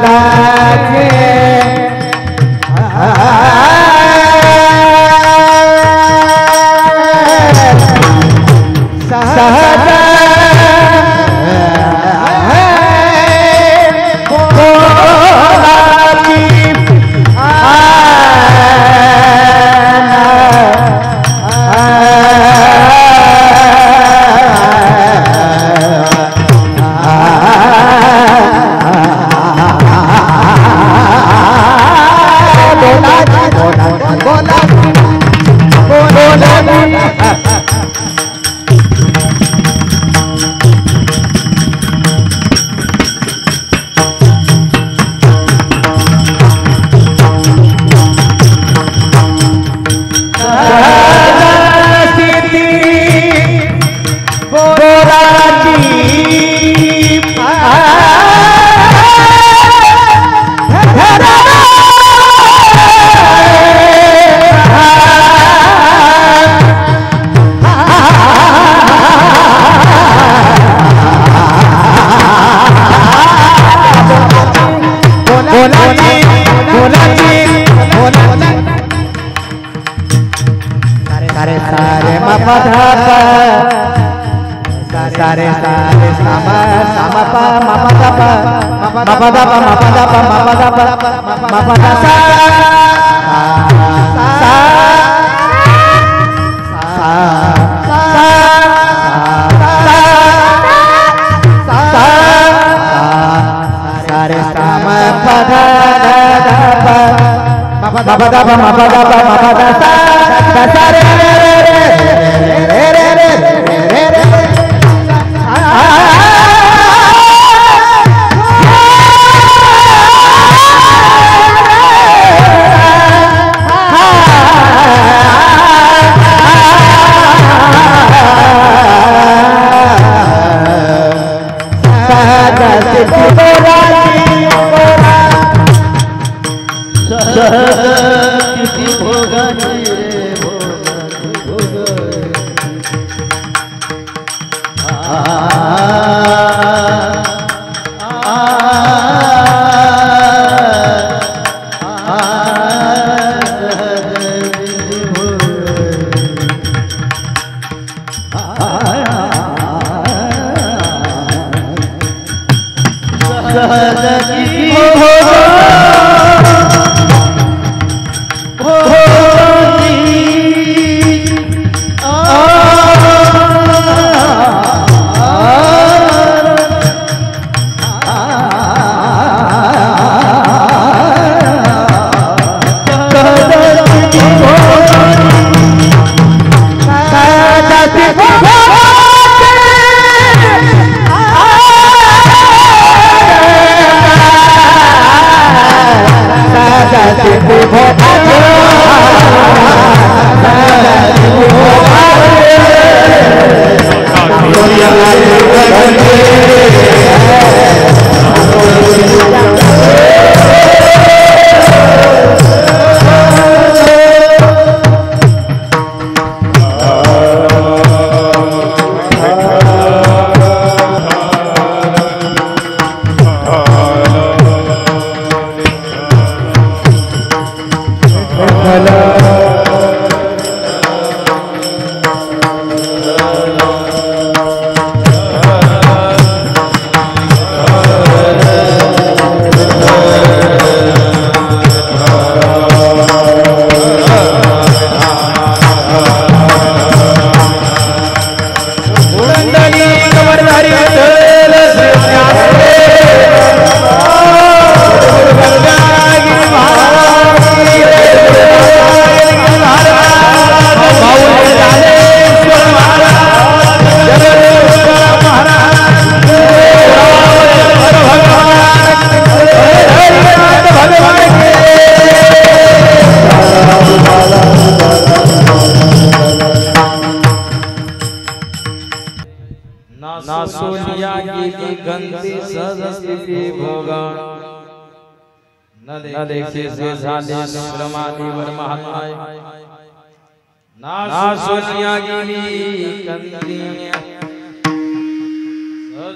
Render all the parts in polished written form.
बोलाचे सहज सारे सारे सामा सामा पा मापा दा पा मापा दा पा मापा दा पा मापा दा पा मापा दा सा सा सारे सामा पा दा पा मापा दा पा मापा दा पा मापा दा सा सारे न देखे से झाले श्रमादी वर महात्माय ना सोनिया गिरी कंदी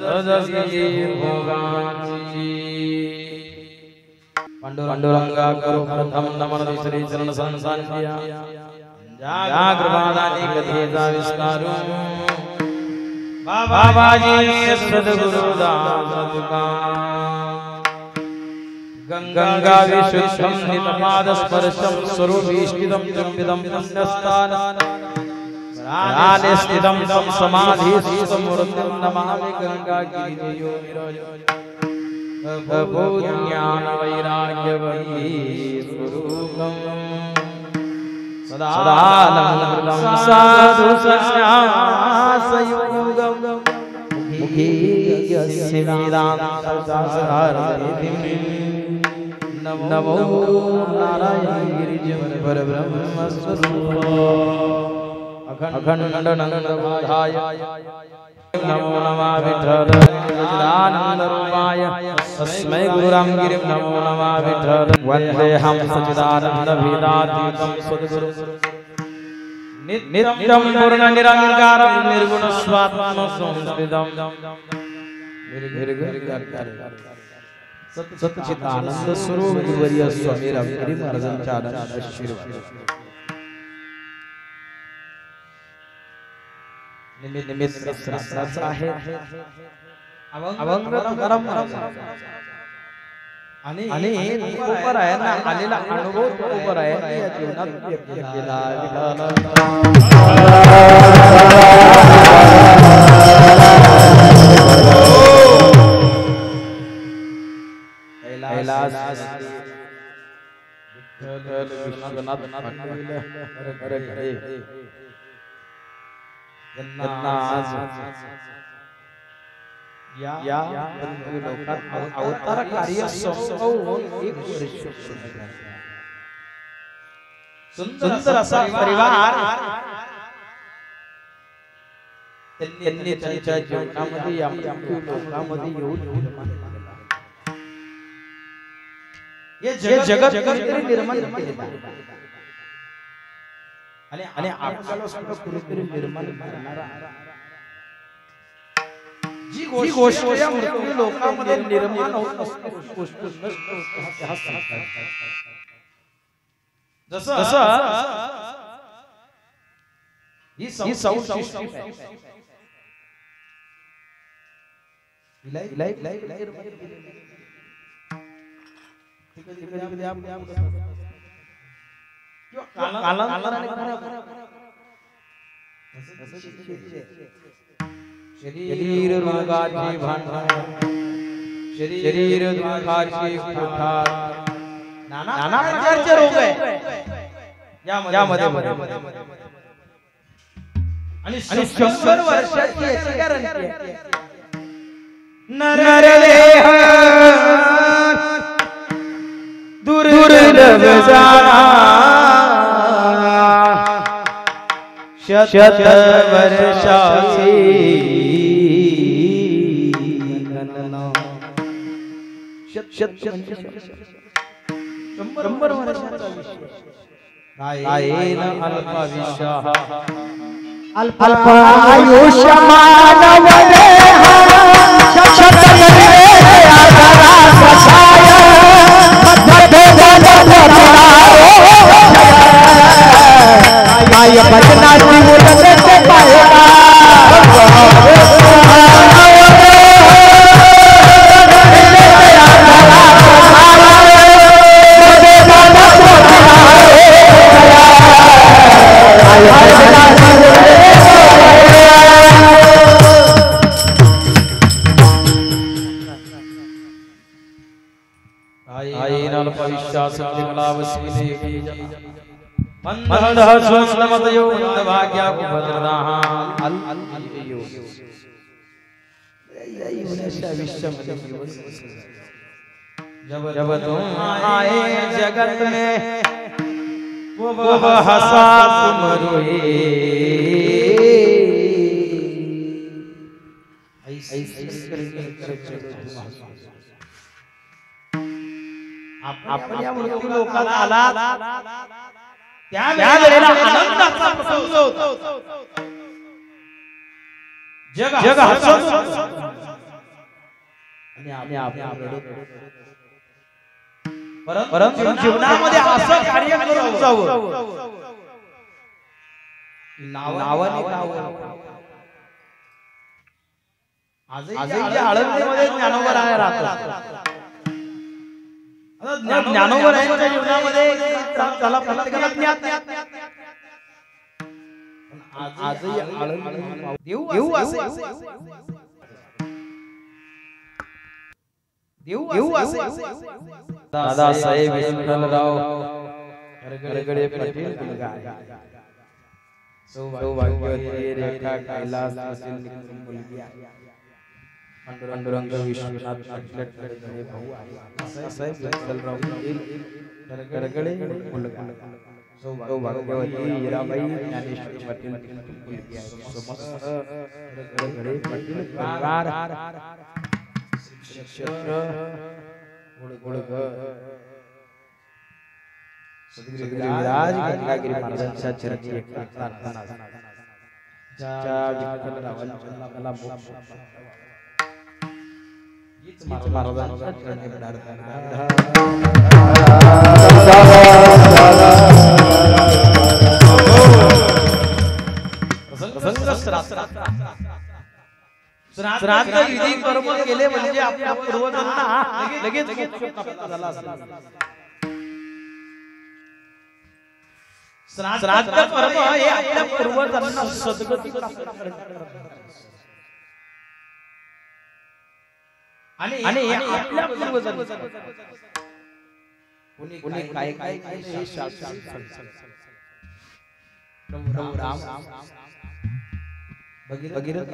सदस्य भगवान जी पांडुरंगा करो प्रथम नमन श्री चरण संसांज्या जागृवादानी कथेचा विस्तारू बाबाजी सद्गुरु दासका गंगा विशुद्धं नितपाद स्पर्शं स्वरूपीष्टिदं चुम्बिदं पुण्यस्थान राने स्थितं तं समाधिस्थमूर्तिं नमामि गंगागिरियो ज्ञान वैराग्यवती स्वरूपम् सदानन्दं साधु सन्न्यासयोगं मुखे यस्य वेदान्तसारथिं नमो नारायण गिरिजं परब्रह्म स्वरूप अखण्डनन्दबोधाय नमो नमः विठ्ठल सच्चिदानंद रूपाय तस्मै गुरुराम गिरिं नमो नमः विठ्ठल वन्देऽहं सच्चिदानंद भेदातीतं सद्गुरु नित्यं पूर्ण निरंकारं निर्गुण स्वात्म संस्थितं सच्चिदानंद स्वरूप गुरुवर्य स्वामी रामगिरी महाराजांच्या आनंद आशीर्वाद निमित्त शास्त्राचा आहे अभंग तुकाराम आणि ऊपर आहे ना आलेला अनुभव ऊपर आहे या जीवनात व्यक्त केला कैलास या लोकात अवतार कार्य संपवून एक वर्ष सुंदर असा परिवार त्यांनी त्यांच्या जीवनामध्ये या लोकांमध्ये येऊन हे जगत कुठेतरी निर्माण केले आणि आपल्याला सुद्धा कुठेतरी निर्माण करणारा जी गोष्ट या मृत्यू लोकांमध्ये निर्माण होत असते गोष्ट जसं ही सौंदर्य शरीर रोगाची भांडण शरीर दुःखाची कुठार नाना प्रकारचे रोग आहे यामध्ये आणि 100 वर्षाची याची गॅरंटी आहे नरदेह दुर्लभ जाना शत वर्षाची गणना 100 वर्षाचा विषय कायेन अल्पायुष्यः अल्पायुष्य मानव देह जब तुम आए जगत में वो हंसा तुम रोए आपण या मृत्यू लोकात आलात त्यावेळेला आनंदाचा प्रसंग होता जग हसत आणि आपण रडत परंतु जीवनामध्ये असं कार्य करून जावं नावाने आजही आळंदीमध्ये ज्ञानोबा राय राहतात. ज्ञानोबा रायांच्या जीवनामध्ये त्याला प्रत्येकाला ज्ञात आजही आळंदी देऊ असे दादासाहेब विठ्ठलराव गरगडे पाटील सौभाग्यवती रेखा कैलास मुलगी आहे. पांडुरंग विश्वनाथ पाटील भाऊ आहे. साहेब विठ्ठलराव गरगडे मुलगा सौभाग्यवती हिराबाई ज्ञानेश्वर पाटील मुलगी आहे. समस्त गरगडे पाटील परिवार क्षेत्र सद्गुरुराज गंगागिरी महाराजांच्या चरणी प्रार्थना ज्या विठ्ठलरावांना मोक्ष हीच महाराजांच्या चरणी प्रार्थना. श्राद्ध विधी कर्म केले म्हणजे आपल्या पूर्वजांना लगेच मोक्ष प्राप्त झाला असेल. श्राद्ध कर्म हे आपल्या पूर्वजांना सद्गती प्राप्त करतात. आणि आपल्या पूर्वजांना कोणी काय काय हे शास्त्र प्रभू राम भगीरथ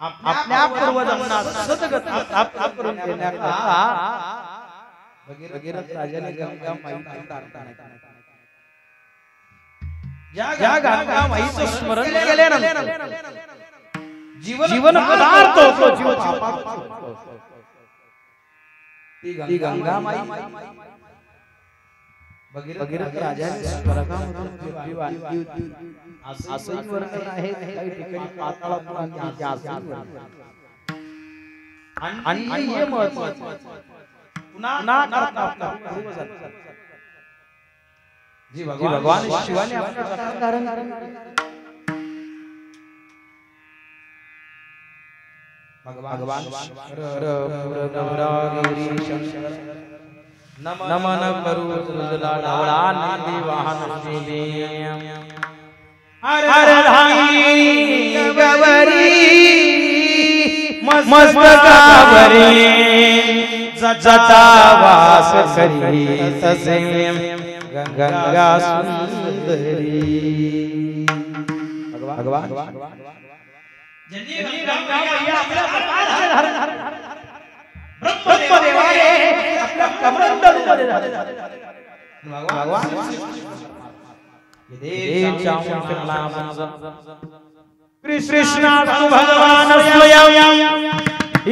आपल्या पूर्वजांना सद्गती प्राप्त करून देण्याकरता भगीरथ राजाने गंगा माईची प्रार्थना केली. ज्या गंगा माईचं स्मरण केल्यानंतर जीवन पदार्थ होतो. ती गंगा माई भगीरथ राजाने स्वर्गामधून पृथ्वी आणली होती असंही वर्णन आहे. काही ठिकाणी पाताळातून आणली होती असंही वर्णन. आणि हे महत्त्वाचं पुन्हा करता आपला जी भगवान शिवाने आपल्या धारण भगवान नमन करू तुझला ढवळा नांदी वाहन अरे धाई गवरी मस्तकावरी जटा वास करी तसे गंगा सुंदरी. भगवान ज्यांनी गंगा मैया आपल्या हातात धारण ब्रह्मदेवाने आपल्या कमंडलूमध्ये भगवान ये कृष्ण भगवान स्वयं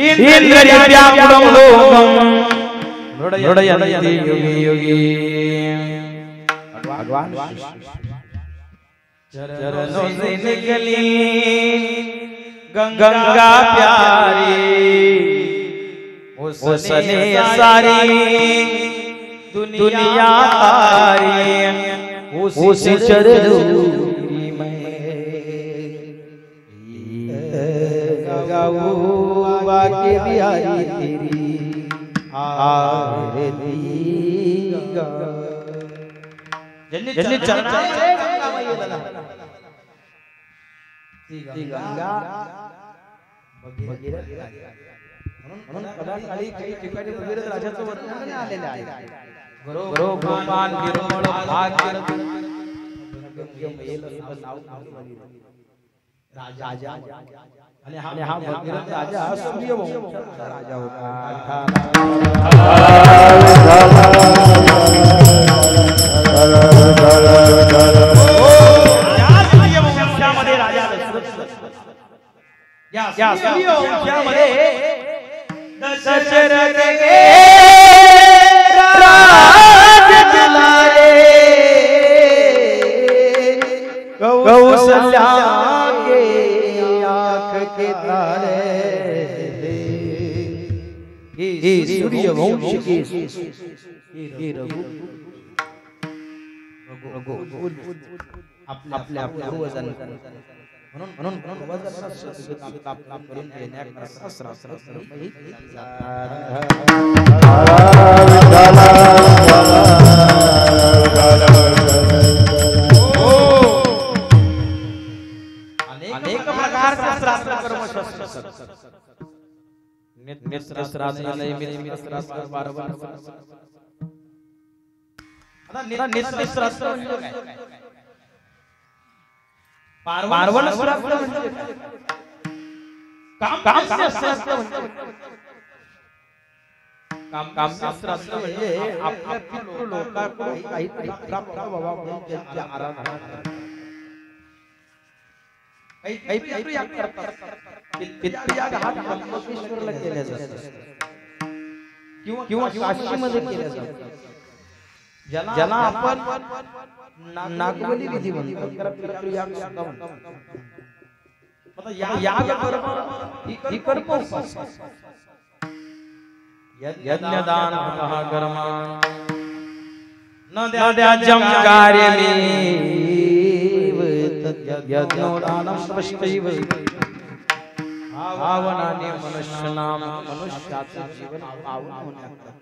इंद्रियां हृदयन्ति योगी योगी. भगवान चरणों से निकली गंगा प्यारी उसने सारी दुनिया तारी उस चरणों में गाऊं आके बिहारी तेरी आरती गा. ज्यांनी चरणामध्ये गंगा मैया ती गंगा भगीरथ म्हणून कदाकाळी काही ठिकाणी भगीरथ राजाचं वर्णन आलेलं आहे. गोपाल निर्मळ भाग्य राजा आणि हा भगीरथ राजा सूर्यवंशाचा राजा होता. सूर्यवंशामध्ये राजा या सूर्यवंशामध्ये दशरथ के राज दिलाए कौशल्या के आँख के तारे हे सूर्य वंश केस हे रघु आपल्या पूर्वजांनी म्हणून पूर्वजांना सद्गती करून देण्याकरता सहस्राश्रम अनेक प्रकारचे श्राद्ध कर्म नित्य श्राद्ध नैमित्तिक श्राद्ध वारंवार आता नित्य श्राद्ध म्हणजे काय पार्वण श्राद्ध म्हणजे काम श्राद्ध म्हणजे काम श्राद्ध म्हणजे आपल्या पितृ लोकांकडून काहीतरी प्राप्त व्हावा म्हणून त्यांची आराधना काही पितृ याग करतात पितृ याग हा ब्रह्मेश्वराला केला जातो किंवा काशीमध्ये केला जातो ज्याला आपण नागबली विधी म्हणतो त्याला पितृ याग सुद्धा म्हणतात आता याग कर्म ही कर्म उपासना यज्ञदान कर्म न द्याजं कार्यमेव यज्ञोदानं स्पष्टैव भावनाने मनुष्यनाम मनुष्याचे जीवन पावन होण्याकरता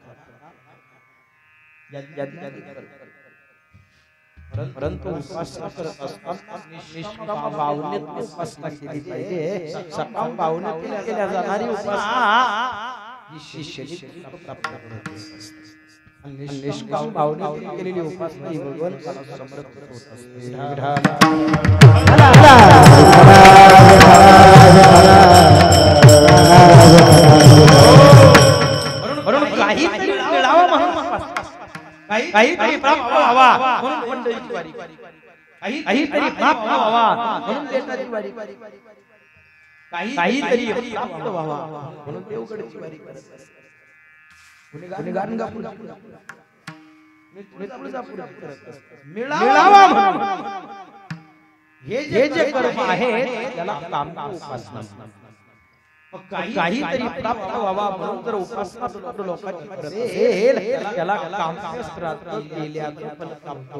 परंतु उपासना करत असताना निष्काम भावनेत उपासना केली पाहिजे सकाम भावनेत केल्या जाणारी उपासना ही शिष्याची प्राप्त करते आणि निष्काम भावनेत केलेली उपासना ही भगवंताला समर्पित होत असते म्हणून काहीतरी मिळावं म्हणून काहीतरी प्राप्त व्हावा म्हणून पंढरीची वारी काहीतरी प्राप्त व्हावा म्हणून देवताची वारी काहीतरी प्राप्त व्हावा म्हणून देवगडची वारी मिळावा म्हणून हे जे कर्म आहे त्याला काम उपासना काहीतरी प्राप्त व्हावा म्हणून जर उपासना लोकांची करत असेल त्याला काम श्राद्ध केल्याचं फल प्राप्त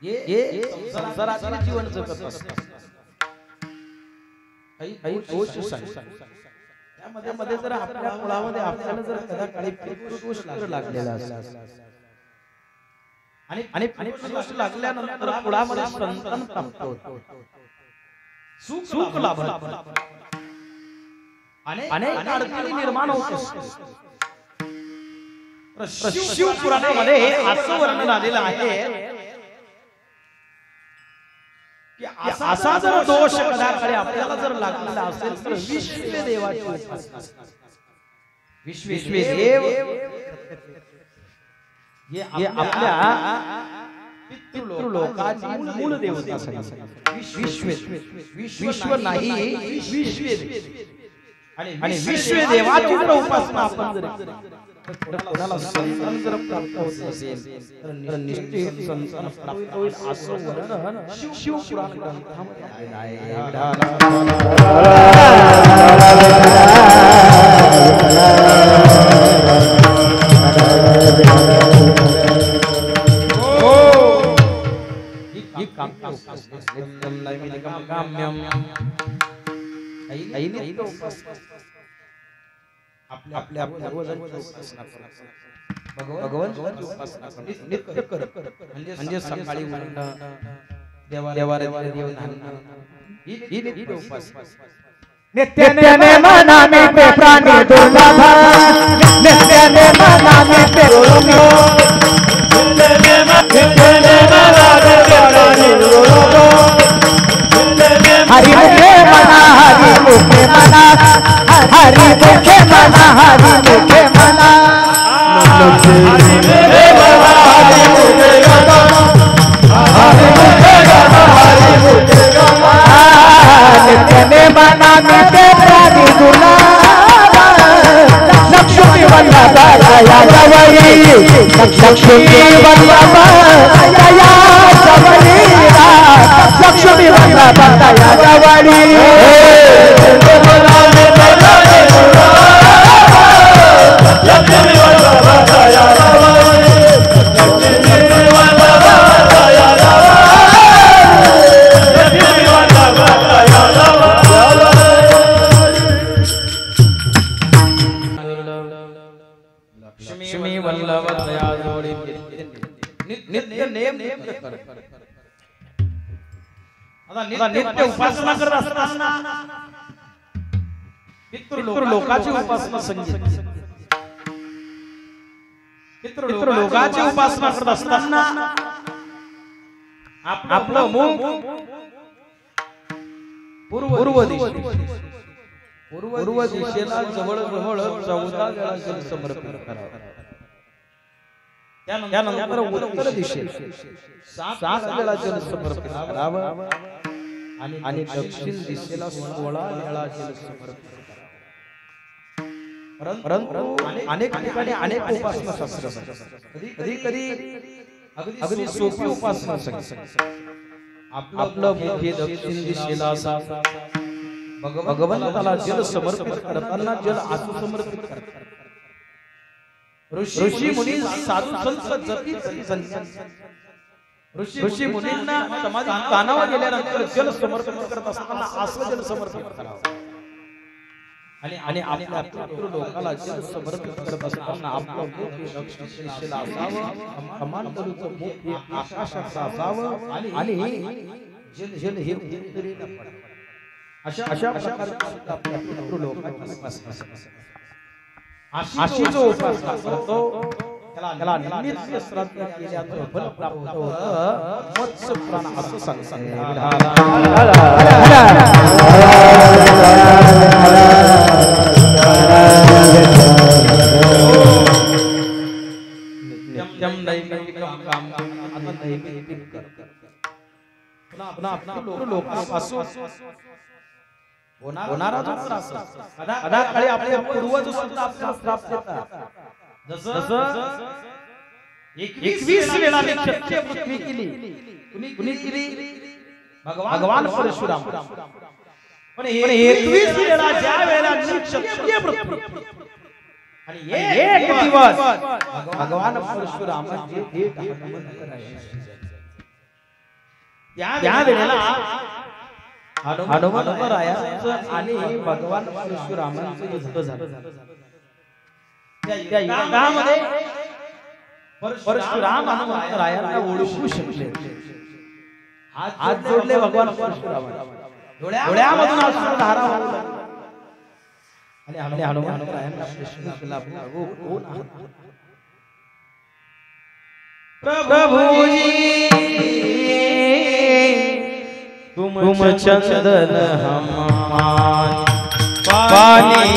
हे संसाराचे जीवन जगत असतात काही दोष त्यामध्ये जर आपल्या मुलामध्ये आपल्याला जर कदा काही पितृदोष लागलेला असेल आणि पितृदोष लागल्यानंतर मुलामध्ये संतान प्राप्त होतं सुख लाभतं अनेक अडचणी निर्माण होत असतात शिवपुराणामध्ये असं वर्णन आलेलं आहे की असा जर दोष कदाकाळी आपल्याला जर लागलेला असेल तर विश्व देवाची उपासना विश्व देव हे आपल्या पितृ लोकाची मूळ देवता विश्व नाही विश्व आणि विश्व देवाची जर उपासना आपण जर कोणाला संतान जर प्राप्त होत असेल तर निश्चित संतान प्राप्त होईल असं वर्णन शिवपुराण ग्रंथामध्ये आहे आपल्या पूर्वजांची उपासना करा भगवंताची उपासना करा नित्य कर म्हणजे सकाळी उठणं देवाला देव धरणं ही नित्य उपासना नित्याने मना में प्राणी दुर्लभ नित्याने मना में हरि मुखे मना हरि मुखे मना हरि मुखे मना हरि मुखे मना नित्याने मना में प्राणी दुर्लभ लक्ष्मी वल्लभ या जवळी लक्ष्मी वल्लभ या जवळी लक्ष्मी वल्लभ या जवळी लक्ष्मी वल्लभ दया जोडी नित्य नेम आता नित्य उपासना करत असताना पितृलोकाची उपासना संगीत पितृलोकाची उपासना करत असताना आपलं मुख पूर्व दिशेला जवळ 14 वेळा जल समर्पित करावं. त्यानंतर उत्तर दिशेला 7 वेळा जल समर्पित करावं आणि दक्षिण दिशेला 16 वेळा जल समर्पित करावं. परंतु अनेक ठिकाणी अनेक उपासना शास्त्र कधी अगदी सोपी उपासना आपलं मुख हे दक्षिण दिशेला असावं. भगवंताला जल समर्पित करताना जल आसू समर्पित करतात. ऋषी मुनी साधू संत ऋषी मुनींना कानावर गेल्यानंतर जल समर्पित करत असताना आसू जल समर्पित करावं. आणि आपल्या पितृलोकाला जल समर्पित करत असताना आपलं मुख हे दक्षिण दिशेला असावं. कमांडलूचं मुख हे आकाशात असावं आणि जल हे उत्तरेला पडावं. अशा प्रकारची आपल्या पितृलोकाची अशी जो उपासना करतो त्याला नित्य श्राद्ध केल्याचं फल प्राप्त होतं. मत्स्य प्राण असं सांगतात. होणारा जो त्रास काळी आपले पूर्वज सुद्धा आपल्याला त्रास देतात. जसं 21 वेळा क्षत्रिय पृथ्वी केली. कुणी केली? भगवान परशुराम. पण 21 वेळा ज्या वेळेला क्षत्रिय पृथ्वी आणि एक दिवस भगवान परशुरामांचे त्या वेळेला हनुमंतरायांचं आणि भगवान परशुरामांचं युद्ध झालं. त्या युद्धामध्ये परशुराम हनुमंतरायांना ओळखू शकले. हात जोडले भगवान परशुरामांना. डोळ्यामधून अश्रुधारा वाहू लागल्या. आणि हनुमंतरायांना प्रश्न केला, कोण आहात? प्रभुजी तुम चंदन हम पानी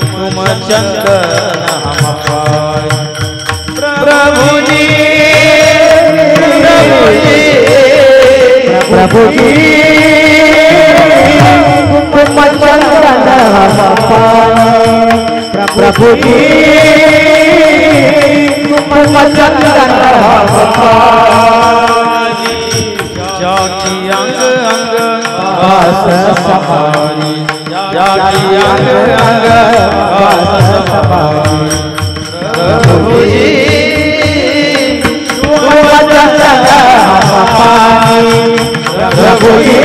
तुम चंदन हम पानी. प्रभुजी प्रभुजी प्रभुजी तुम चंदन हम पानी. प्रभुजी तुम चंदन हम पानी. जाकी अंग अंग वास समानी. जाकी अंग अंग वास समानी. प्रभुजी तुम चंदन हम पानी. प्रभुजी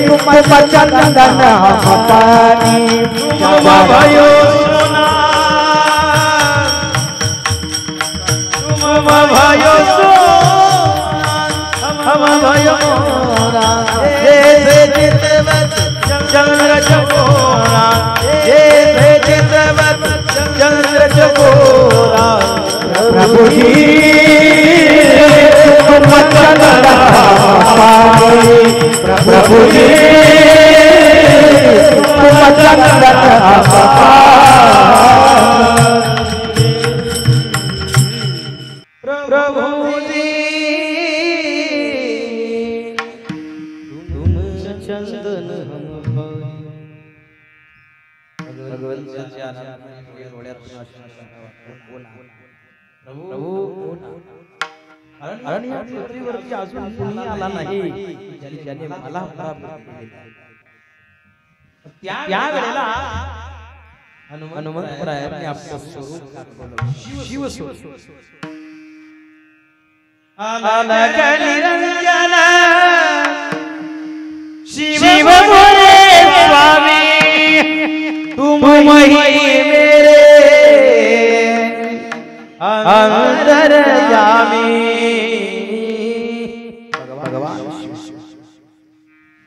तुम चंदन हम पानी. तुम भयो सोना तुम भयो हम भयो मोरा. जैसे चितवत चंद्र चकोरा. जैसे चितवत चंद्र चकोरा. प्रभुजी तुम चंदन हम पानी. प्रभुजी तुम चंदन हम पानी. प्रभुजी तुम चंदन हम पानी. भगवंताच्या डोळ्यातून प्रभू कारण या पृथ्वीवरती अजून कोणी आला नाही ज्याने मला पराभूत केले. त्या वेळेला हनुमंतरायांनी आपलं स्वरूप दाखवलं, शिव स्वरूप. अलग निरंजन शिव बोले स्वामी तुम ही मेरे अंतर्यामी. भगवान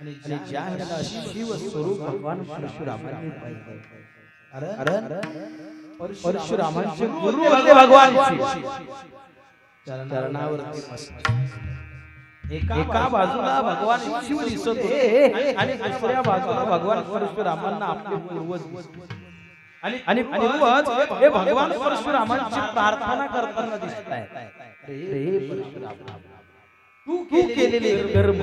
आणि ज्या वेळेला शिव स्वरूप भगवान परशुरामांनी पाहिलं, परशुरामांचे गुरु होते भगवान शिव. चरणावरती एका बाजूला भगवान शिव दिसत होते आणि दुसऱ्या बाजूला भगवान परशुरामांना आपले पूर्वज आणि पूर्वज हे भगवान परशुरामांची प्रार्थना करताना दिसत आहेत. रे परशुराम तू केलेले कर्म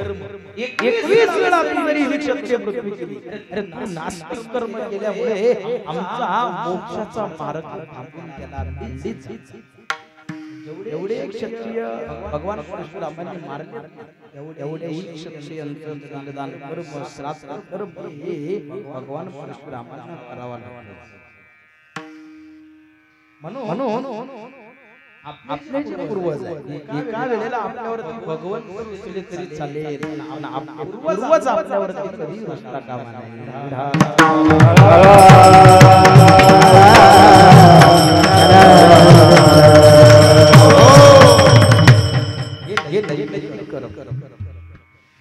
21 वेळा तू जरी ही क्षत्रिय पृथ्वी केली, अरे तू नास्तिक कर्म केल्यामुळे आमचा मोक्षाचा मार्ग थांबून गेला. एवढे क्षत्रिय भगवान परशुरामांनी मारले, एवढे क्षत्रियांचं दान कर्म श्राद्ध कर्म हे भगवान परशुरामांना करावं लागलं. म्हणून आपले जे पूर्वज आहेत, एका वेळेला आपल्यावरती भगवंत रुसले तरी चालेल, आपले पूर्वज आपल्यावरती कधी रुसता कामा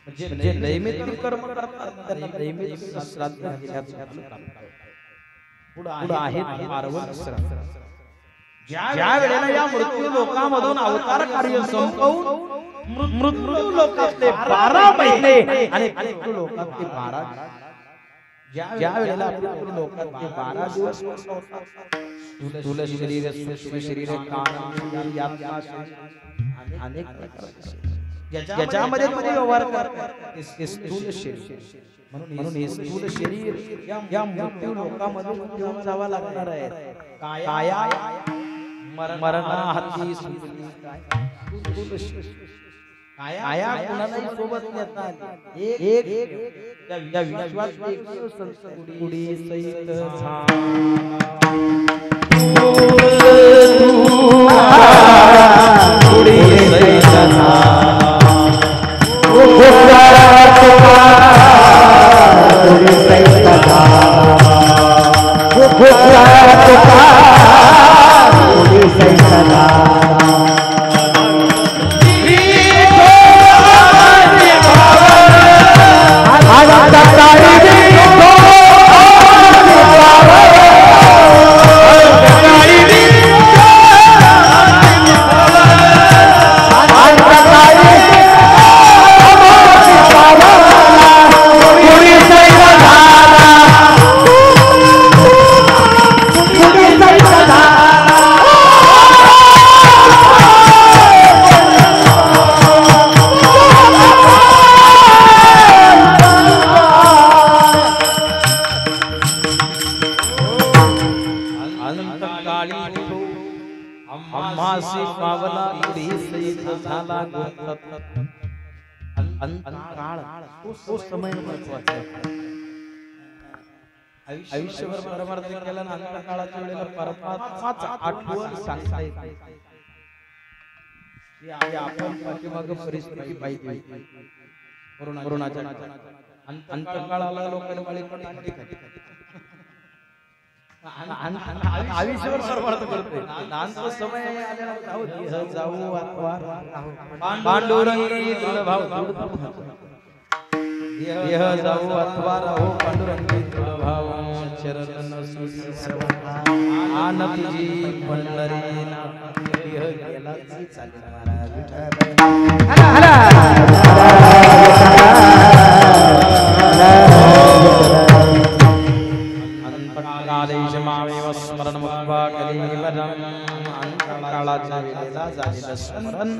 म्हणजे नैमित्तिक कर्म करतात त्यांना नैमित्तिक श्राद्ध केल्याचं पुढे आहे पार्वती श्राद्ध. ज्या वेळेला या मृत्यू लोकांमधून अवतार कार्य संपवून मृत्यू लोकातले 12 महिने आणि मृत्यू लोकातले 12 ज्या वेळेला मृत्यू लोकातले 12 दिवस स्थूल शरीर सूक्ष्म शरीर कान आत्मा अनेक प्रकारचे ज्याच्यामध्ये तुम्ही व्यवहार करतात ते स्थूल शरीर. म्हणून हे स्थूल शरीर या मृत्यू लोकांमध्ये घेऊन जावं लागणार आहे. काया मरणाहाती काया कुणालाही सोबत नेता एक त्या विश्वात संतुडी सहित आयुष्यभर परमार्थ केला अंत काळाच्या वेळेला परमात्माच आठवण सांगता येते. आपण पाठीमागे परिस्थिती पाहिजे कोरोनाच्या अंत काळाला लोकांना आयुष्यभर परमार्थ करतोय. नानचा समय आल्यावर जाऊ पांडुरंगी दृढ भाव यह जाऊ अथवा राहो पांडुरंगी दृढ भाव चरण सुसी सर्व आनंद जी पंढरी नाथ यह गेला की चालेल अंतकालेश मामेव स्मरण मुक्त्वा कलिवरम. अंतकाळाच्या वेळेला झालेलं स्मरण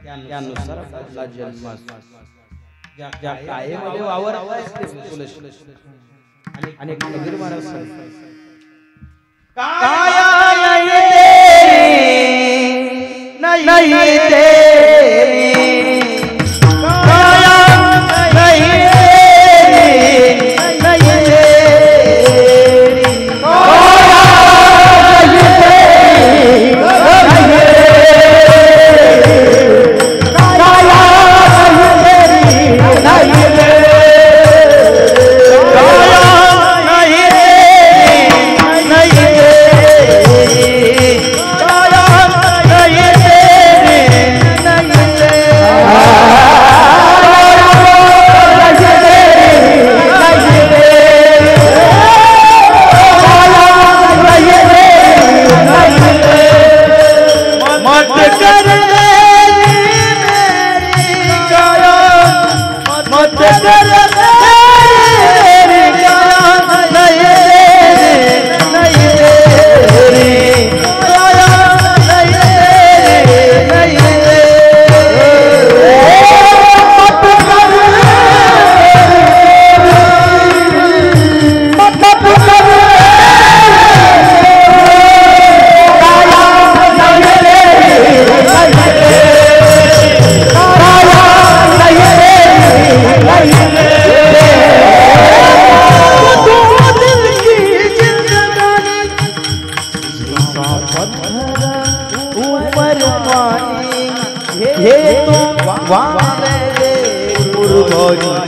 त्यानुसार आपला जन्म ज्या कायेमध्ये वावरते आणि कबीर महाराज काया नहीं तेरी काया नहीं तेरी नहीं तेरी काया नहीं तेरी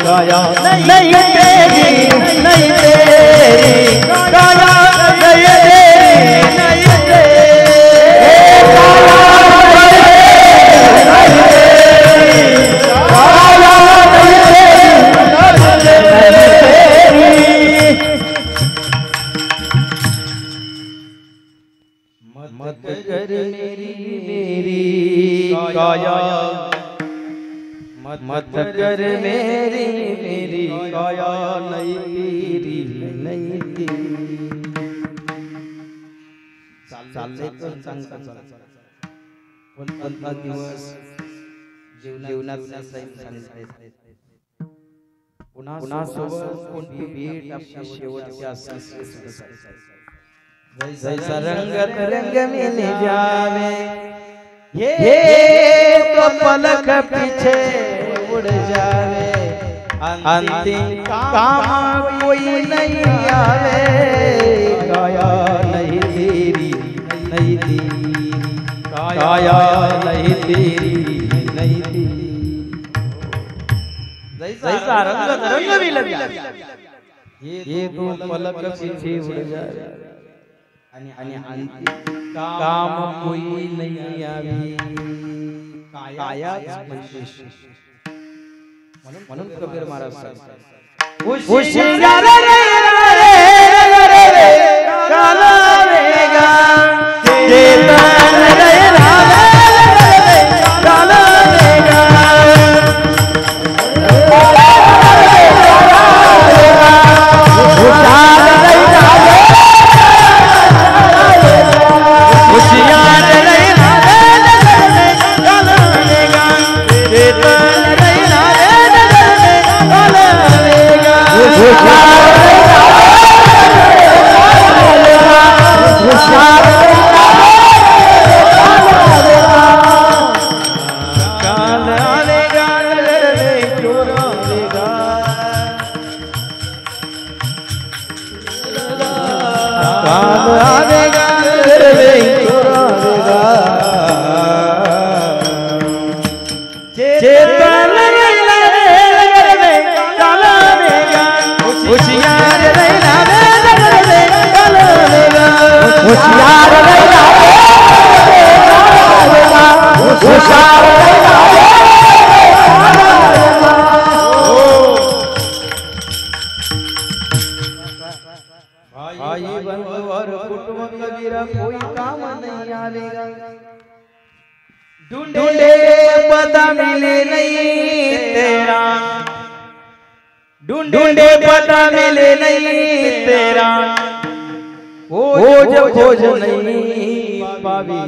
काया नहीं तेरी नहीं तेरी काया नहीं तेरी नहीं मत कर मेरी मेरी काया मत कर मेरी मेरी काया नहीं तेरी नहीं तेरी चालले तर चांगलं पण 15 दिवस जीवनात सांगतायत पुन्हा सोबत कोणती भेट आपली शेवटची असेल जैसा रंग रंग मिल जावे ये तो पलक पीछे उड़ जावे अंतिम काम कोई नहीं आवे काया नहीं तेरी नहीं तेरी काया नहीं तेरी नहीं तेरी जैसा रंग रंग भी लग ये तो पलक पीछे उड़ जावे आणि अंतिम काम कोई नहीं आवे कायाच पंचेश म्हणून कबीर महाराज सांगतात होशियार रे रे काला वेगा चेतन रे रे काला वेगा होशियार रे होशियार रे काला वेगा चेतन ढूंढे पता मिले नहीं तेरा ढूंढे पता मिले नहीं तेरा खोज नहीं पावी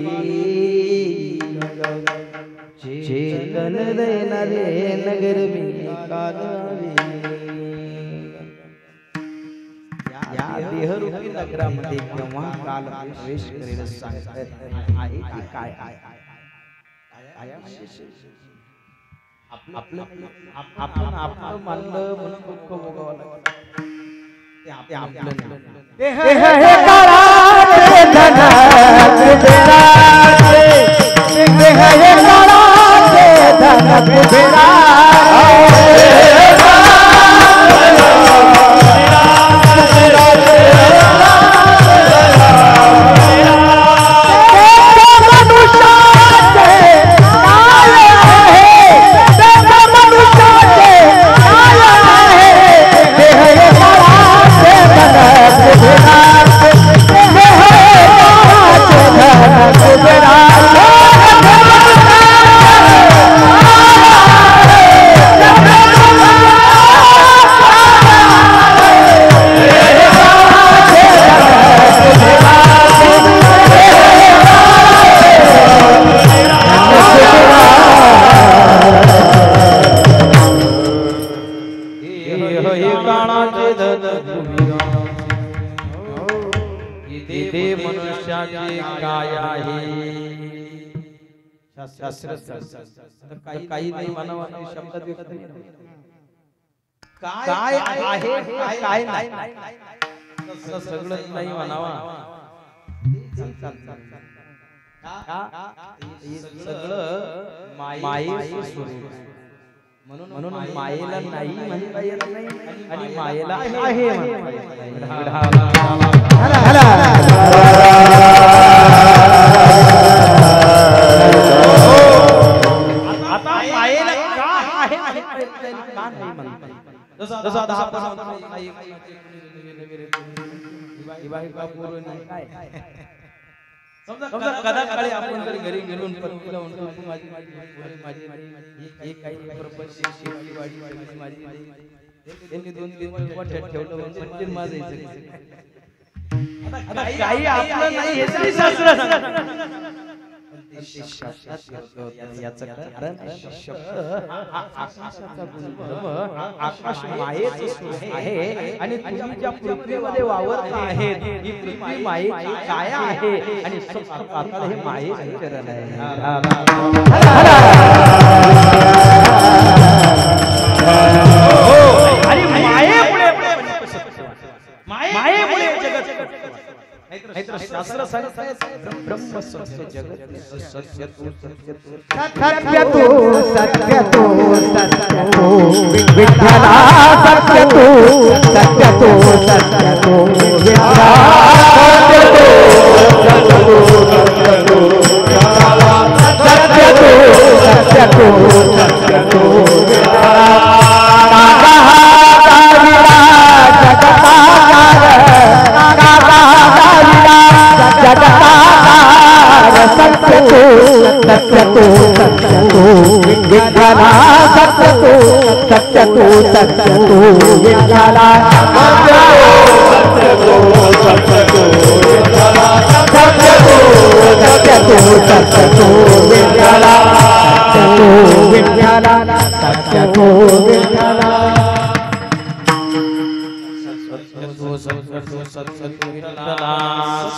चेतन देना रे नगर में कालावे या देहरूपी नगरामध्ये केव्हा काल प्रवेश करेल सांगत आहे काय आहे आपलं आपण आपलं मानलं म्हणून दुःख भोगावं लागतं. ते आपलं नाही. हे काळाचे धन कुबेराचे, हे काळाचे धन कुबेराचे. काही नाही म्हणावा शब्दात व्यक्त काय आहे काय नाही सगळं नाही म्हणावा. सगळं मायेचे स्वरूप म्हणून मायेला नाही म्हणता येत नाही आणि मायेला आहे म्हणता येत समजा कदा काळी आपण जरी घरी गेलो पत्नीला म्हणतो तू माझी ही काही प्रपंच शेती वाडी माझी त्यांनी 2-3 वाट्यात ठेवलं म्हणजे माझं आता काही आपलं नाही हे तरी शास्त्र सांगतं. याचं कारण शब्द आकाशाचा गुणधर्म आकाश मायेचं स्वरूप आहे आणि तुम्ही ज्या पृथ्वीमध्ये वावरत आहेत ही पृथ्वी मायेची छाया आहे आणि आता हे मायेचे चरण आहे. आणि मायेमुळे जगत नाहीतर शास्त्र सांगताय ब्रह्म सत्य जगत सत्य तू विठ्ठला सत्य तू विठ्ठला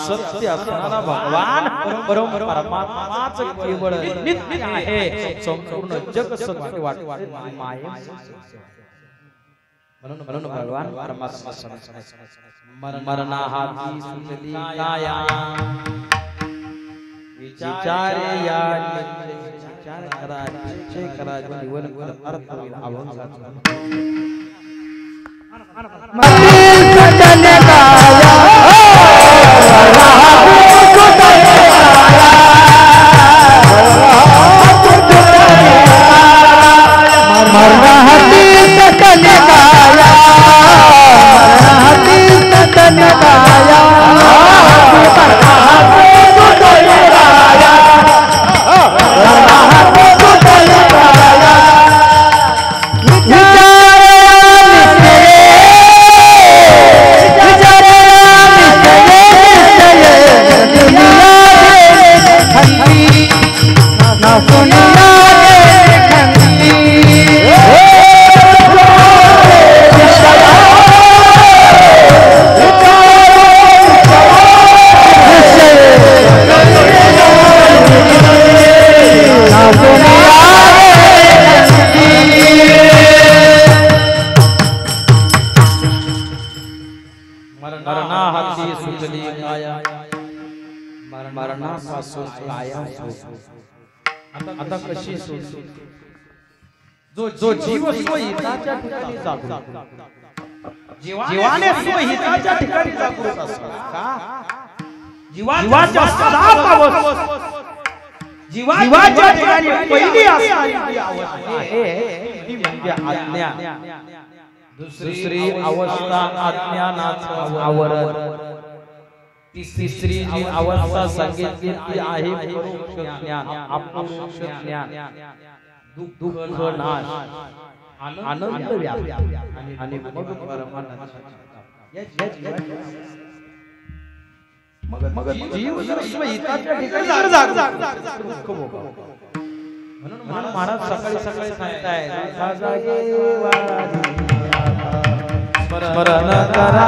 सत्य असणारा भगवान परमात्माच केवळ नित्य आहे. संपूर्ण जग सत्य वाटते म्हणून भगवान परमात्मा मरणाहाती सुचली काया विचार या विचार करा निश्चय करा जीवन अर्थ होईल अभंग विचार पासून कायम आता कशी सोडली जो जीव स्वहिताच्या ठिकाणी जागृत जीवाने स्वहिताच्या ठिकाणी जागृत असतो का जीवाच्या सदा पावस जीवाच्या ठिकाणी पहिली असणारी अवस्था आहे ती म्हणजे अज्ञान दुसरी अवस्था अज्ञानाचं आवरण तिसरी जी अवस्था सांगितली ती आहे परोक्ष ज्ञान अपरोक्ष ज्ञान दुःख नाश आनंद व्याप्ती आणि मग परमानंद मग जीव जर स्वहिताच्या ठिकाणी जर दुःख भोगतो म्हणून महाराज सकाळी सकाळी सांगताय स्मरण करा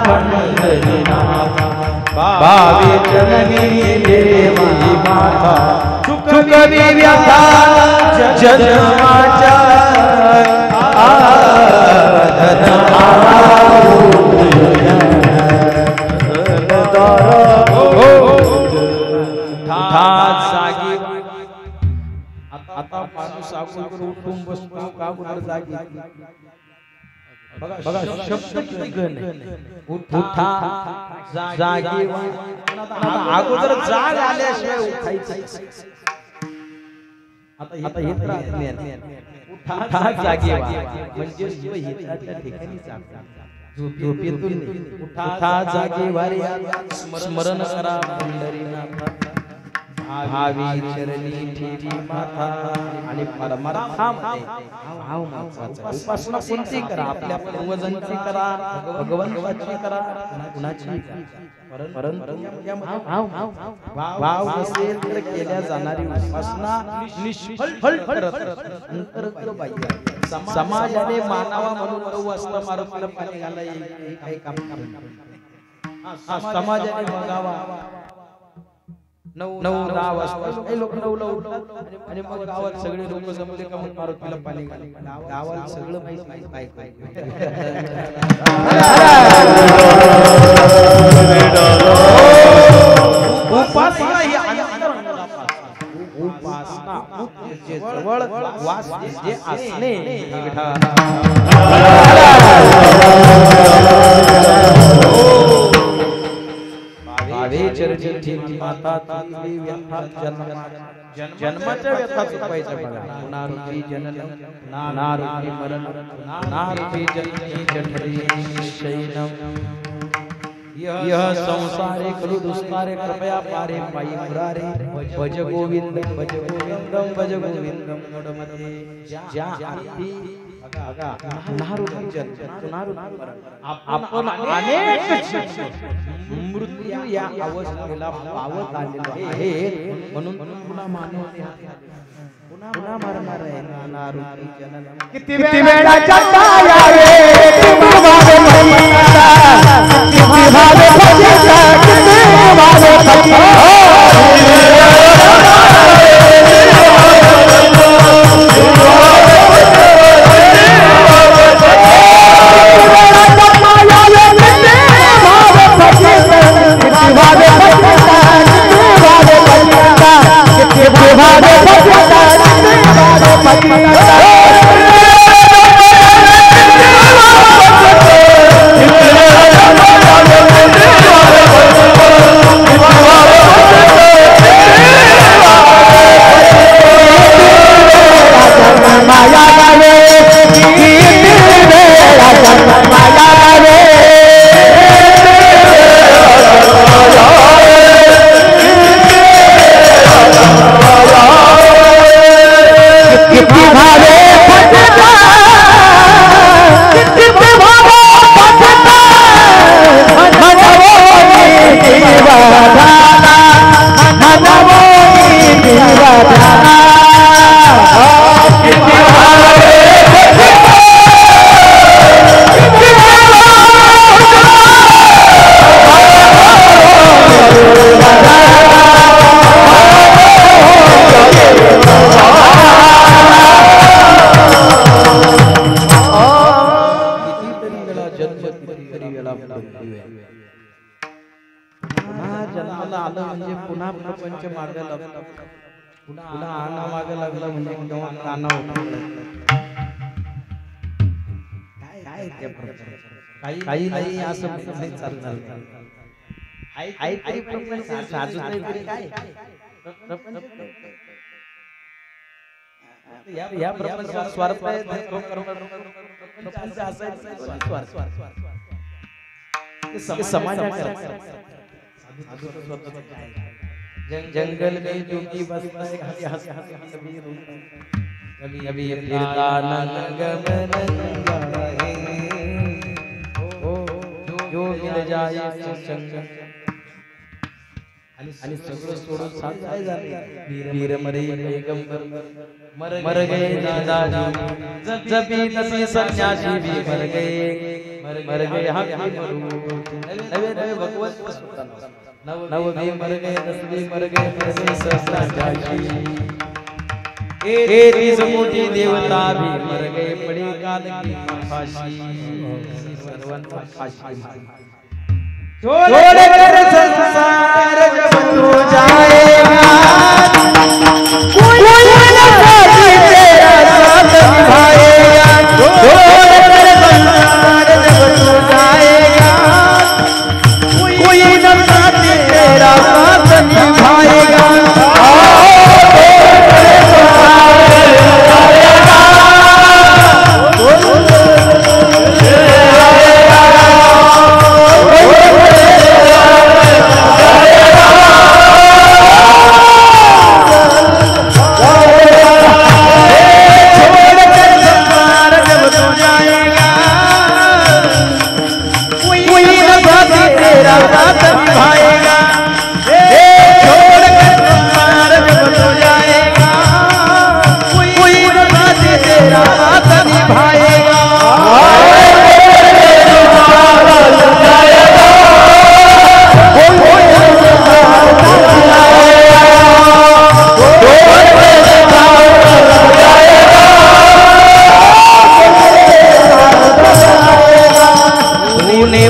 पंढरीनाथ भावी जननी देवी माता चुकवी व्यथा जन्माच्या आता माणूस उठून बसतो का कुठं जागी बघा शब्द किती घन उठा जागी अगोदर जाग आल्याशिवाय उठायचं आता हे उठा जागी म्हणजे हिताच्या ठिकाणी झोपेतून उठा जागी वारी स्मरण करा पंढरीनाथ भावी चरणी ठेवी माथा आणि परमार्थामध्ये भाव महत्वाचा उपासना कोणती करा आपल्या पूर्वजांची करा भगवंताची करा कुणाची परंतु भाव नसेल तर केल्या जाणारी उपासना निष्फळ ठरत समाजाने मानावा म्हणून वस्त्र मारुतीला पाणी घालायला काही काम करणार समाजाने बघावा 9-10 वाजता काही लोक 9 उठतात आणि मग गावात सगळे लोक जमले का मग मारुतीला पाणी घालतात गावात सगळं माहिती काय काय उपासना ही उपासना जे जवळ वास जे असणे माता जन्माच्या व्यथा चुकवायच्या बघा नारुची जनन नारुची मरण नारुची जननी जठरी शयनम यह संसारे खलु दुस्तारे कृपया पारे पायी मुरारे भज गोविंदम भज गोविंदम भज गोविंदम नोडमध्ये ज्या आरती आपण अनेक मृत्यू या अवस्थेला पावत आलेलो आहे म्हणून पुन्हा मानव पुन्हा मरणार आहे नारुती जनन किती वेळाच्या पायावे किती भावे भजिता किती भावे भजिता किती भावे भजिता काव्यांच्या मागे लागला पुन्हा आना मागे लागला म्हणजे केव्हा काना उठवला काय त्या प्रपंच काही नाही असं नाही चालणार आई तरी प्रपंच साजू नाही तरी काय प्रपंच या प्रपंचात स्वार्थ आहे तो प्रपंच असायचा स्वार्थ समाजाचा जंगल में जोगी बसता है हंस हंस कभी कभी कभी फिरता नंग है ओ जो मिल जाए तो संग आणि सगळं सोडून साथ जाय झाले वीर मरे पैगंबर मर गए दादाजी जबी नसी सन्यासी भी मर गए हम मरू नवे नवे भगवत नव भी मर गए दस भी मर गए सहस्राचारी एक मोठी देवता भी मर गए पड़ी काल की फांसी सर्वन फांसी छोड़कर संसार जब तू जाएगा कोई न साथी तेरा साथ निभाएगा छोड़कर संसार जब तू जाएगा कोई न साथी तेरा साथ निभाएगा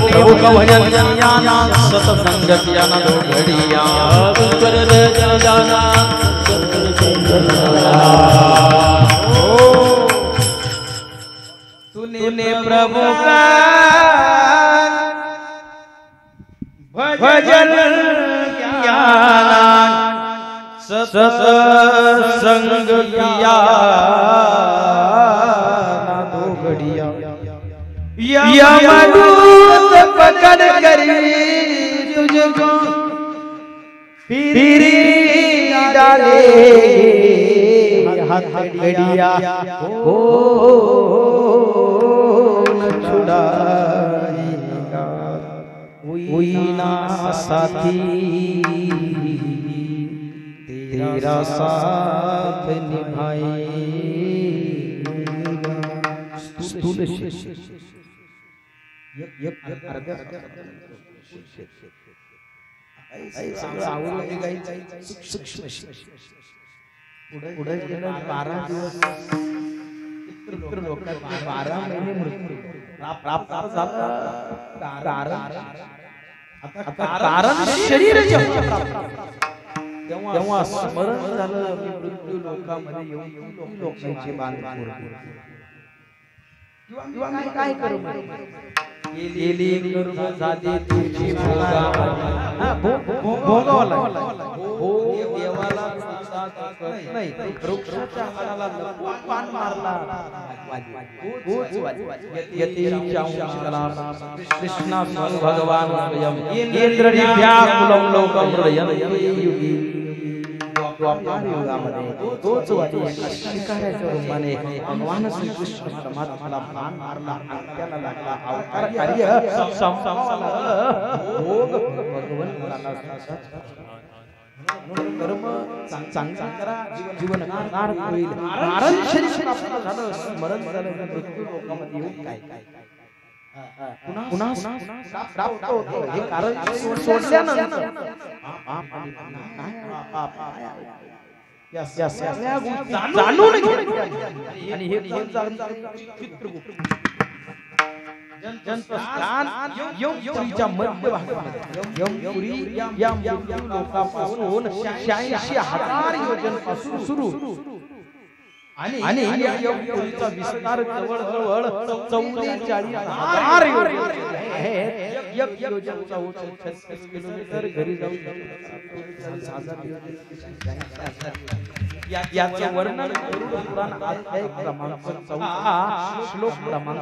प्रभु का भजन सत्संग किया ना दो घड़िया जाना तूने प्रभु का भजन किया सत्संग किया ना दो घड़िया यमदूत पकड़ कर तुझको पीरी डाले हथकड़िया हो न छुड़ाएगा कोई ना साथी तेरा साथ निभाएगा पुढे 12 दिवस 12 महिने प्राप्त कारण शरीर तेव्हा स्मरण झालं की मृत्यू लोकांमध्ये येऊन लोकांची बांधपूर किंवा मी काय करू गेली कर्म झाली तुझी भोगावला हो देवाला नाही वृक्षाच्या हाडाला पान मारला कृष्णा भगवान स्वयं इंद्रनिभ्याकुलं लोकं हृदयं द्वापार युगामध्ये तोच वाली शिकाऱ्याच्या रूपाने भगवान श्री कृष्ण परमात्म्याला बाण मारला आणि त्याला लागला अवतार कार्य भोग भगवंताला कर्म चांगला करा जीवन नार होईल कारण शरीर प्राप्त झालं स्मरण झालं मृत्यू लोकांमध्ये येऊन काय पुन्हा प्राप्त होतो हे कारण सोडल्यानंतर जाणून आणि हे चित्रगुप्त जंतस्थान यमपुरीच्या मध्य भागामध्ये यमपुरी या लोकांपासून 86,000 योजन पासून सुरू आणि या यमपुरीचा विस्तार जवळ 44,000 योजन आहे. एक योजनाचा उंची 36 किलोमीटर. घरी जाऊ याचे वर्णन गरुड पुराण अध्याय क्रमांक 14 श्लोक क्रमांक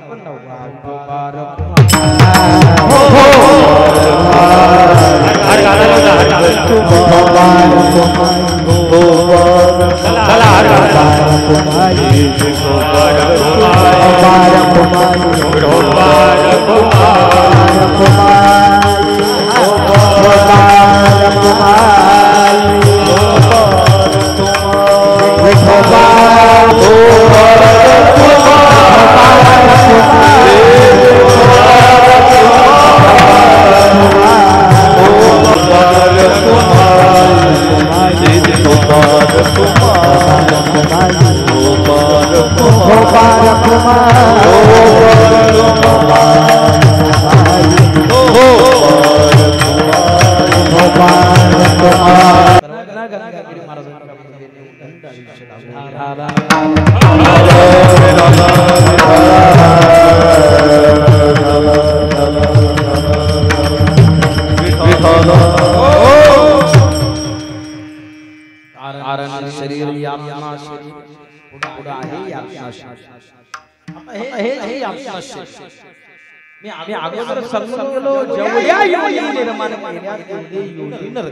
मी अगोदर सांगून गेलो जेवढ्या योनी निर्माण केल्या तेवढे योनी नर.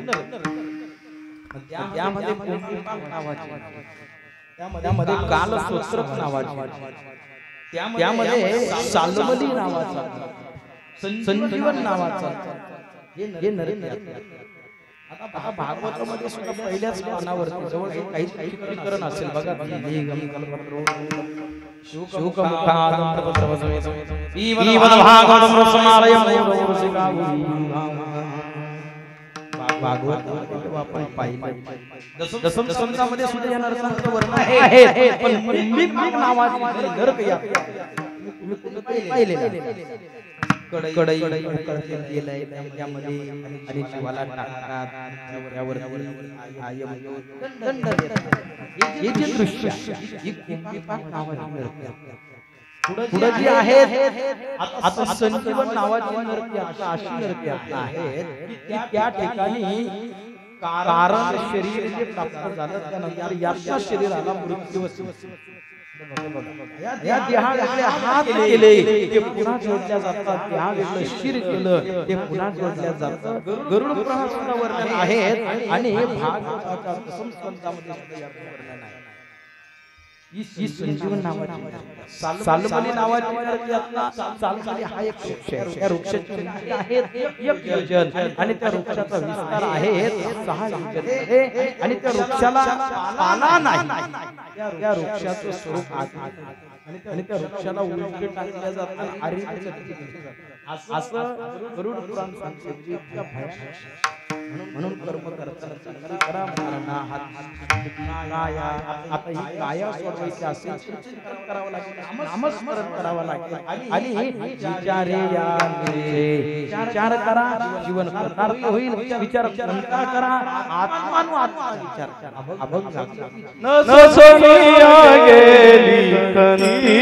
त्यामध्ये त्यामध्ये कालसूत्रक नावाचे, त्यामध्ये सालमली नावाचा, संजीवन नावाचा हे नर. आता भागवतामध्ये सुद्धा पहिल्याच पानावरती जवळ काही चित्रीकरण असेल बघा. दशम स्कंदामध्ये सुद्धा या नरकांचं वर्णन आहे. पण कुंभिपाक नावाचे नरक तुम्ही कुठे पाहिलेले कडई केलंय त्यामध्ये आणि जीवाला टाकतात त्यावर दंड देतात. हे जे दृश्य ही कुंभिपाक नावाची पुढे जी आहेत आता संजीवन नावाची नरके अशी नरके आहेत की त्या ठिकाणी कारण शरीर जे प्राप्त झालं त्यानंतर या शरीराला मृत्यू असतो. या देहाकडे हात केले ते पुन्हा जोडल्या जातात. देहाकडे शिर केलं ते पुन्हा जोडल्या जातं. गरुड पुराणात सुद्धा वर्णन आहेत आणि भागवताच्या दशम स्कंदामध्ये सुद्धा याचं वर्णन आहे. ही संजीवन नावाची सालमली नावाची नरकातला सालमली हा एक वृक्ष आहे. त्या वृक्षाची उंची आहे 1 योजन आणि त्या वृक्षाचा विस्तार आहे 6 योजन आणि त्या वृक्षाला पाला नाही. त्या वृक्षाचं स्वरूप आणि त्या वृक्षाला उलटे टाकल्या जातात. असं गरुड पुराण सांगते. म्हणून कर्म करताना चांगली करा. आता ही काया सोडवायची असेल चिंतन करावं लागेल, नामस्मरण करावं लागेल आणि विचार करा. जीवन पदार्थ होईल. विचार करा. आत्मानु आत्मा विचार करा. अभंग न सोनिया गेली कंती,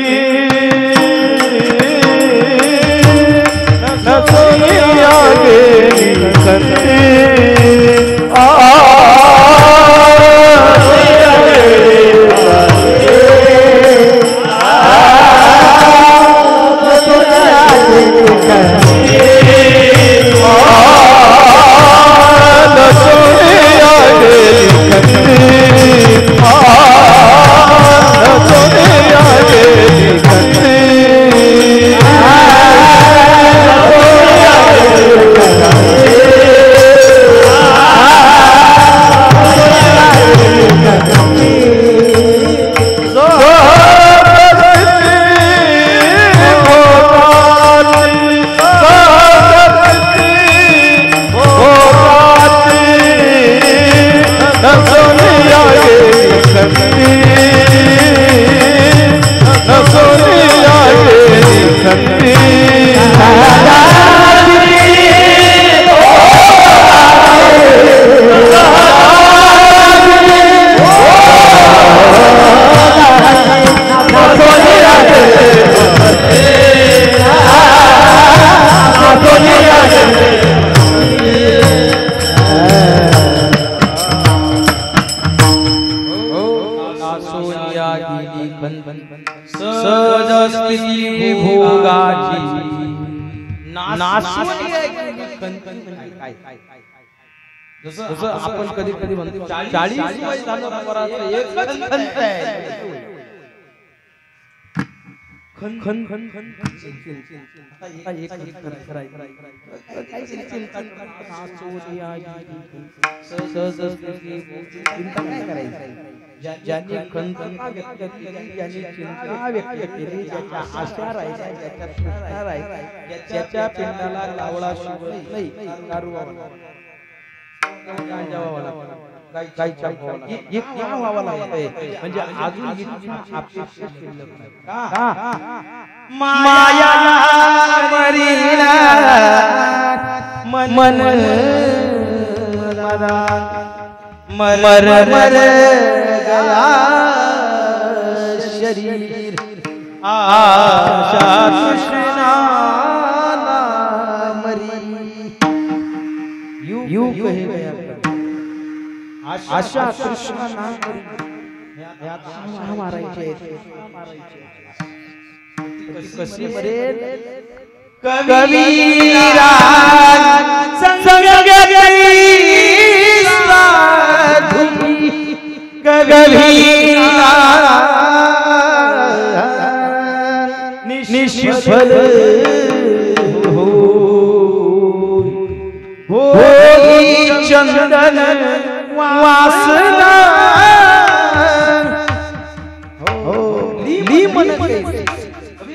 न सोनिया गेली कंती, सहज स्थिती भोगाची नाशवंती आहे. जसं आपण कधी कधी म्हणतो 40 वय झालं पोराचं एकच खंत आहे. खन खन खन खन आता एक करायचं चिंता काय करायची. ज्यांनी खंत व्यक्त केली, ज्यांनी चिंता व्यक्त केली, ज्याच्या आशा राहिल्या, ज्याच्या तृष्णा राहिल्या, ज्याच्या पिंडाला लावळा शिवत नाही, दारू गायच्या व्हावा लागतंय. म्हणजे अजून अपेक्षा शिल्लक नाही. माया मरीना मन मर मर गया शरीर आशा तृष्णा मरी. यू कहे गया आशा तृष्णा ना मारायचे. कशी मरेल कबीरा संग गई साधुनी कबीरा निष्फल होई चंदन वासना ली मन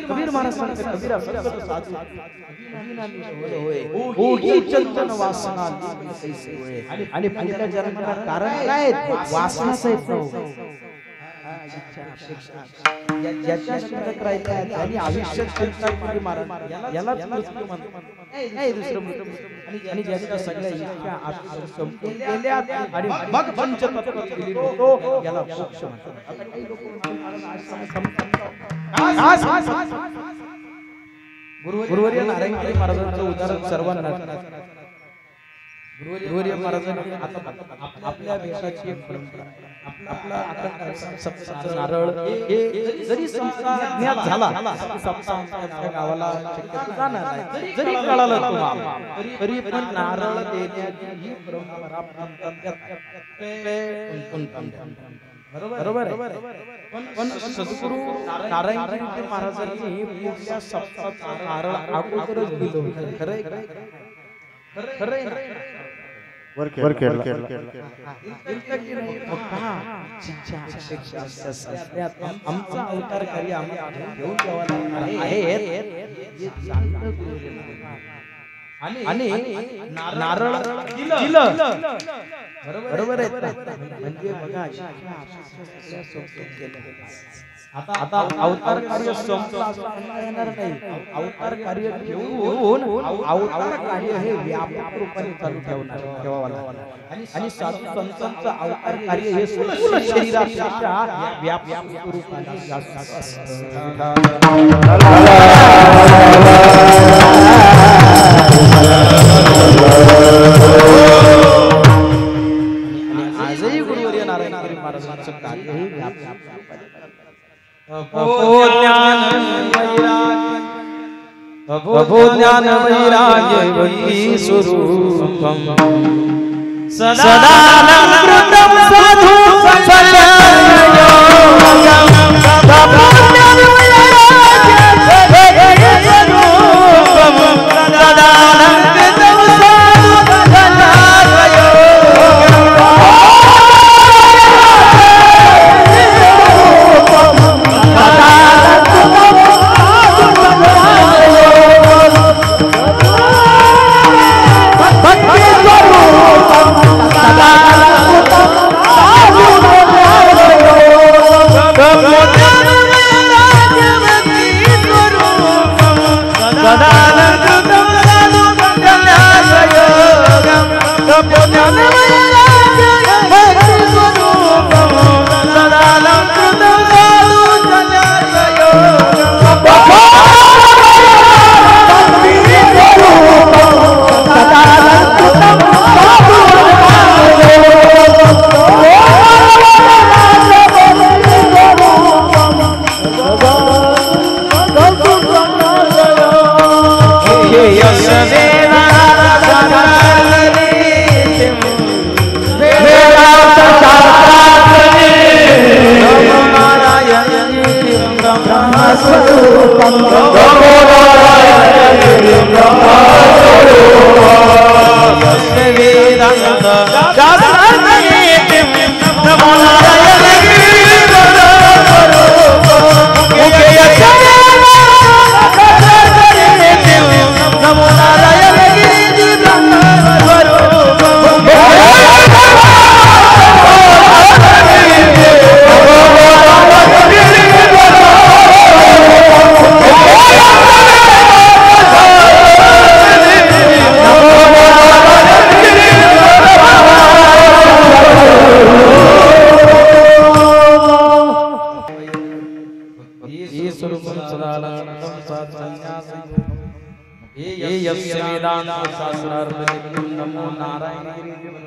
कबीर महाराज सांगते कबीरा संत साधू होई चंदन वासना आणि पहिल्या जन्माला कारण काय वासनाच आहे. ज्याच्या शिल्लक राहिल्या त्यांनी आयुष्यात चिंता केली महाराज यालाच मृत्यू म्हणतात. नाही दुसरं मृत्यू. आणि ज्याच्या सगळ्या इच्छा संपून गेल्या आणि मग पंचतत्व केली तो याला मोक्ष म्हणतात. काही लोक गुरुवर्य नारायणगिरी महाराजांचं उदाहरण सर्वांना. गुरुवर्य महाराजांनी आता आपल्या देशाची एक परंपरा आपला सप्ताह नारळ हे जरी ज्ञात झाला सप्ताह गावाला शक्यतो जाणार नाही. जरी कळालं तुम्हाला तरी पण नारळ देण्याची ही परंपरा बरोबर. पण सद्गुरु नारायणगिरी महाराजांनी पुढल्या सप्ताहात नारळ अगोदरच दिलं होतं. खरंय आमचा अवतार कार्य आम्हाला घेऊन जावा लागणार आहे. आणि नारळ दिलं बरोबर आहे. म्हणजे बघा आता अवतार कार्य संपलं येणार नाही. अवतार कार्य घेऊन अवतार कार्य हे व्यापक रूपाने चालू ठेवावं लागतं. आणि साधू संतांचं अवतार कार्य हे स्थूल शरीरापेक्षा व्यापक रूपाने जास्त असतं. आजही गुरुवर्य नारायणगिरी महाराजांचं कार्य हे व्यापक ज्ञान वैराग्य भक्ति स्वरूपम सदानंदकृतं साधु Salam हे यस्य वेदांत शास्त्रार्थ नमो नारायण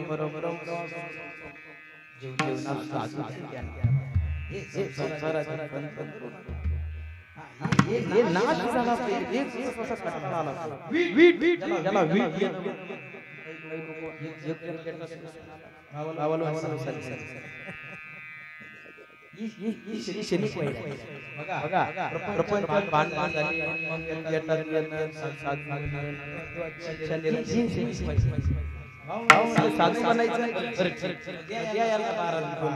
बरोबर जीवनात साधू हे संसाराचे हे नाश झाला पाहिजे एक कसा कटाळा आला वीट ज्याला वीट बघा प्रपंचात भांडण झाली मग येतात साधू बनायचं याला 12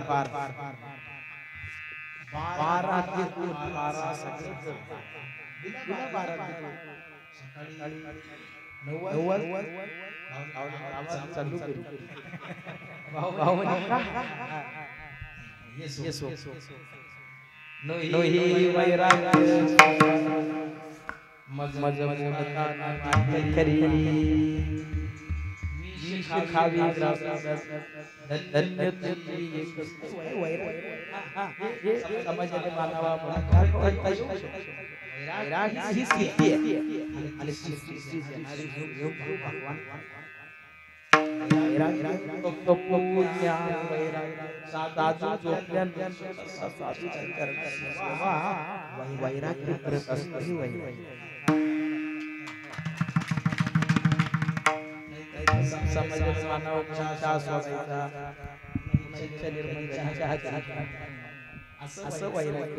असं वैराग्य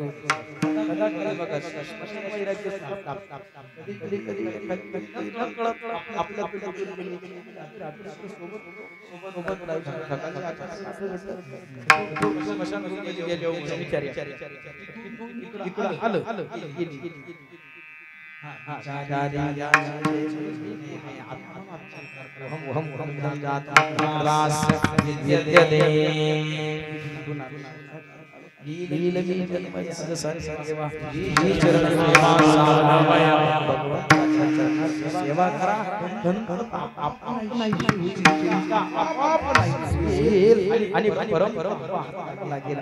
सेवा करा आणि लागेल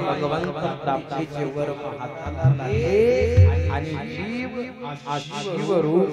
भगवंत प्राप्तीचे वर महात्मा आणि जीव रूप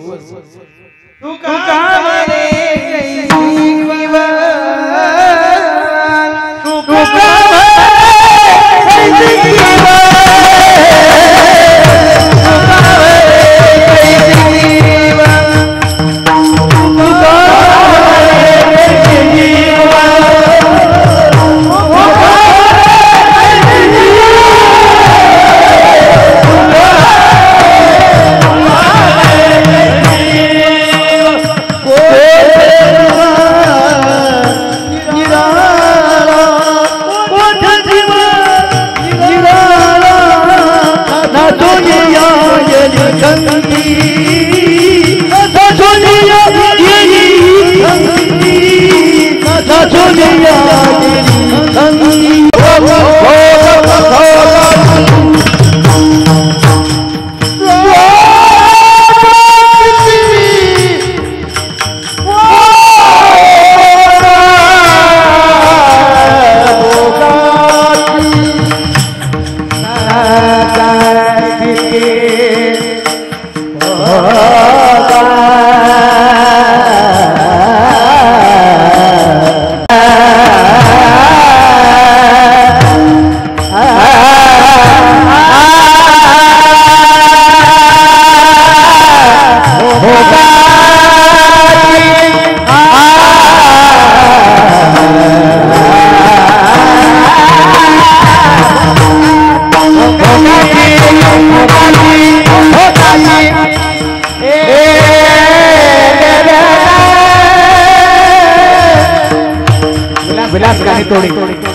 विलास गाणी तोडी